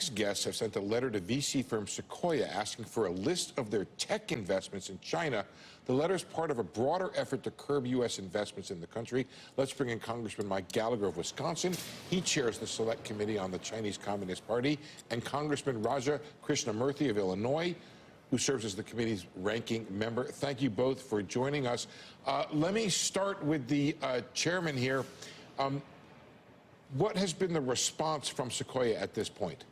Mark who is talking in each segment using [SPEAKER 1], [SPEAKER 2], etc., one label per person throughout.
[SPEAKER 1] Guests have sent a letter to VC firm Sequoia asking for a list of their tech investments in China. The letter is part of a broader effort to curb U.S. investments in the country. Let's bring in Congressman Mike Gallagher of Wisconsin. He chairs the Select Committee on the Chinese Communist Party, and Congressman Raja Krishnamoorthi of Illinois, who serves as the committee's ranking member. Thank you both for joining us. Let me start with the chairman here. What has been the response from Sequoia at this point?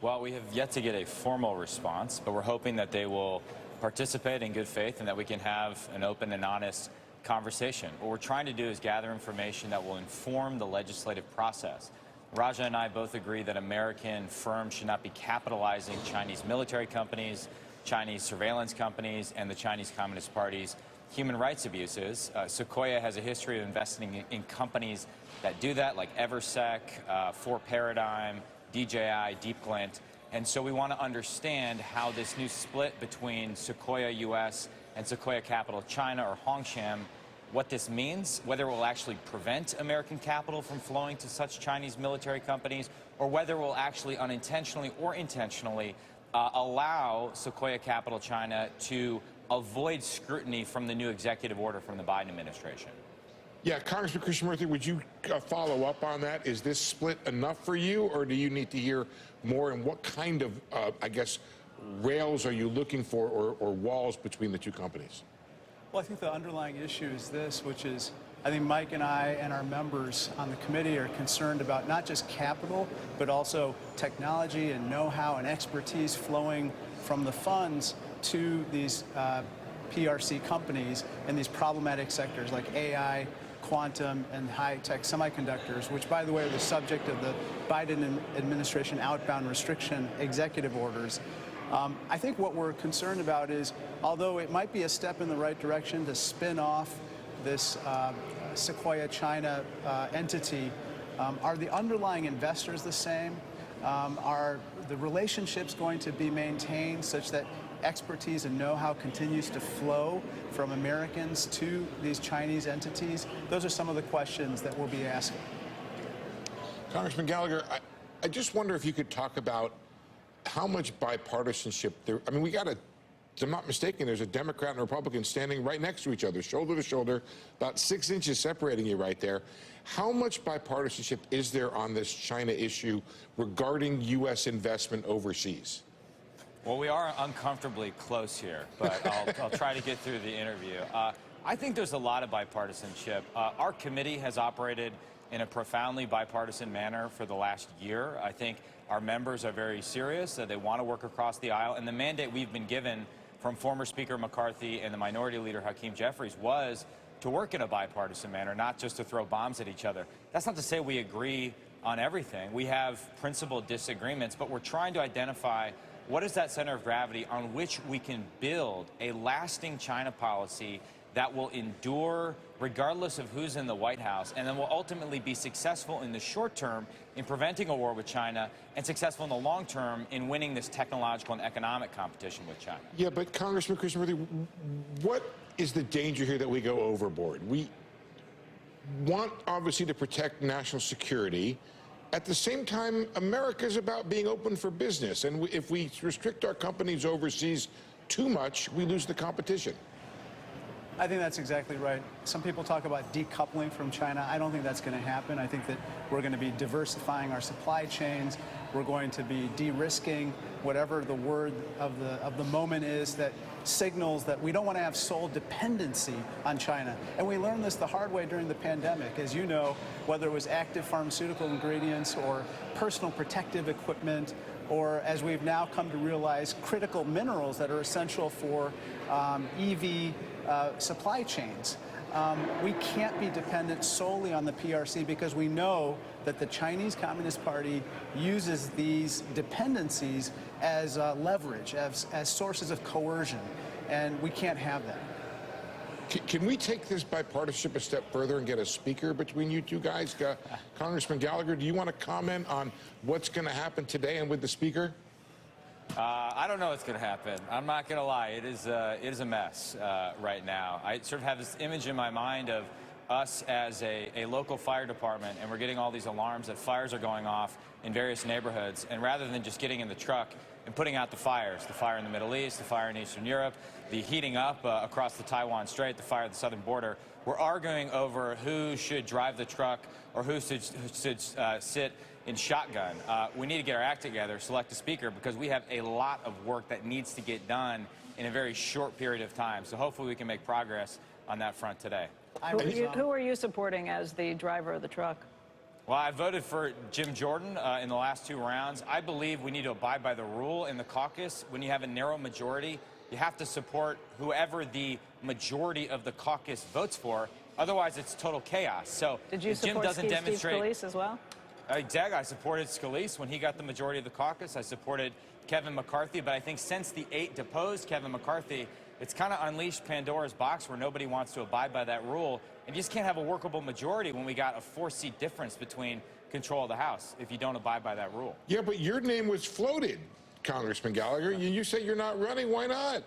[SPEAKER 2] Well, we have yet to get a formal response, but we're hoping that they will participate in good faith and that we can have an open and honest conversation. What we're trying to do is gather information that will inform the legislative process. Raja and I both agree that American firms should not be capitalizing Chinese military companies, Chinese surveillance companies, and the Chinese Communist Party's human rights abuses. Sequoia has a history of investing in companies that do that, like Eversec, Paradigm, DJI, DeepGlint, and so we want to understand how this new split between Sequoia US and Sequoia Capital China, or Hongshan, what this means, whether it will actually prevent American capital from flowing to such Chinese military companies, or whether it will actually unintentionally or intentionally allow Sequoia Capital China to avoid scrutiny from the new executive order from the Biden administration.
[SPEAKER 1] Yeah, Congressman Krishnamoorthi, would you follow up on that? Is this split enough for you, or do you need to hear more? And what kind of, I guess, rails are you looking for, or walls between the two companies?
[SPEAKER 3] Well, I think the underlying issue is this, which is, I think Mike and I and our members on the committee are concerned about not just capital, but also technology and know-how and expertise flowing from the funds to these PRC companies in these problematic sectors like AI, quantum, and high-tech semiconductors, which, by the way, are the subject of the Biden administration outbound restriction executive orders. I think what we're concerned about is, although it might be a step in the right direction to spin off this Sequoia China entity, are the underlying investors the same? Are the relationships going to be maintained such that expertise and know-how continues to flow from Americans to these Chinese entities? Those are some of the questions that we'll be asking.
[SPEAKER 1] Congressman Gallagher, I just wonder if you could talk about how much bipartisanship there. I mean, if I'm not mistaken, there's a Democrat and a Republican standing right next to each other, shoulder to shoulder, about 6 inches separating you right there. How much bipartisanship is there on this China issue regarding U.S. investment overseas?
[SPEAKER 2] Well, we are uncomfortably close here, but I'll try to get through the interview. I think there's a lot of bipartisanship. Our committee has operated in a profoundly bipartisan manner for the last year. I think our members are very serious, that they want to work across the aisle, and the mandate we've been given from former Speaker McCarthy and the Minority Leader Hakeem Jeffries was to work in a bipartisan manner, not just to throw bombs at each other. That's not to say we agree on everything. We have principled disagreements, but we're trying to identify what is that center of gravity on which we can build a lasting China policy that will endure regardless of who's in the White House, and then will ultimately be successful in the short term in preventing a war with China, and successful in the long term in winning this technological and economic competition with China.
[SPEAKER 1] Yeah, but Congressman Krishnamoorthi, what is the danger here that we go overboard? We want, obviously, to protect national security. At the same time, America is about being open for business, and if we restrict our companies overseas too much, we lose the competition.
[SPEAKER 3] I think that's exactly right. Some people talk about decoupling from China. I don't think that's going to happen. I think that we're going to be diversifying our supply chains. We're going to be de-risking, whatever the word of the moment is, that signals that we don't want to have sole dependency on China. And we learned this the hard way during the pandemic. As you know, whether it was active pharmaceutical ingredients or personal protective equipment, or, as we've now come to realize, critical minerals that are essential for EV supply chains. We can't be dependent solely on the PRC, because we know that the Chinese Communist Party uses these dependencies as leverage, as sources of coercion, and we can't have that.
[SPEAKER 1] Can we take this bipartisanship a step further and get a speaker between you two guys? Congressman Gallagher, do you want to comment on what's going to happen today and with the speaker?
[SPEAKER 2] I don't know what's going to happen. I'm not going to lie. It is a mess right now. I sort of have this image in my mind of us as a local fire department, and we're getting all these alarms that fires are going off, in various neighborhoods. And rather than just getting in the truck and putting out the fires, the fire in the Middle East, the fire in Eastern Europe, the heating up across the Taiwan Strait, the fire at the southern border, we're arguing over who should drive the truck or who should sit in shotgun. We need to get our act together, select a speaker, because we have a lot of work that needs to get done in a very short period of time. So hopefully we can make progress on that front today.
[SPEAKER 4] Who are you supporting as the driver of the truck?
[SPEAKER 2] Well, I voted for Jim Jordan in the last 2 rounds. I believe we need to abide by the rule in the caucus. When you have a narrow majority, you have to support whoever the majority of the caucus votes for. Otherwise, it's total chaos. So
[SPEAKER 4] did you
[SPEAKER 2] if Jim
[SPEAKER 4] support
[SPEAKER 2] doesn't demonstrate,
[SPEAKER 4] Steve Scalise as well?
[SPEAKER 2] Exactly. I supported Scalise when he got the majority of the caucus. I supported Kevin McCarthy. But I think since the 8 deposed Kevin McCarthy, it's kind of unleashed Pandora's box where nobody wants to abide by that rule. And you just can't have a workable majority when we got a 4-seat difference between control of the House if you don't abide by that rule.
[SPEAKER 1] Yeah, but your name was floated, Congressman Gallagher. You say you're not running. Why not?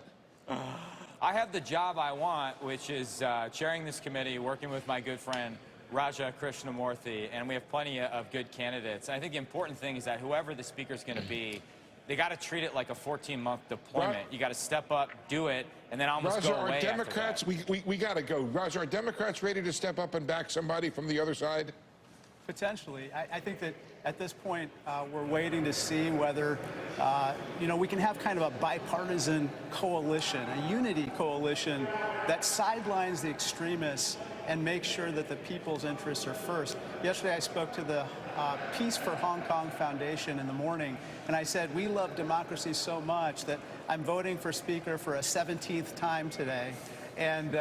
[SPEAKER 2] I have the job I want, which is chairing this committee, working with my good friend Raja Krishnamoorthi, and we have plenty of good candidates. I think the important thing is that whoever the speaker is going to be, they got to treat it like a 14-month deployment.
[SPEAKER 1] Right.
[SPEAKER 2] You got to step up, do it, and then almost
[SPEAKER 1] Raja,
[SPEAKER 2] go away
[SPEAKER 1] are Democrats,
[SPEAKER 2] after that.
[SPEAKER 1] we got to go. Raja, are Democrats ready to step up and back somebody from the other side?
[SPEAKER 3] Potentially. I think that at this point, we're waiting to see whether, we can have kind of a bipartisan coalition, a unity coalition that sidelines the extremists and makes sure that the people's interests are first. Yesterday, I spoke to the Peace for Hong Kong Foundation in the morning, and I said, we love democracy so much that I'm voting for Speaker for a 17th time today. And,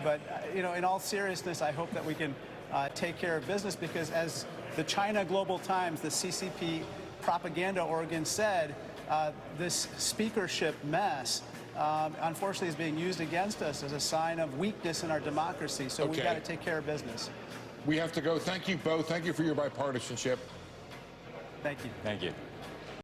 [SPEAKER 3] but in all seriousness, I hope that we can take care of business, because as the China Global Times, the CCP propaganda organ, said, this speakership mess unfortunately is being used against us as a sign of weakness in our democracy. So we've got to take care of business.
[SPEAKER 1] We have to go. Thank you both. Thank you for your bipartisanship.
[SPEAKER 3] Thank you.
[SPEAKER 2] Thank you.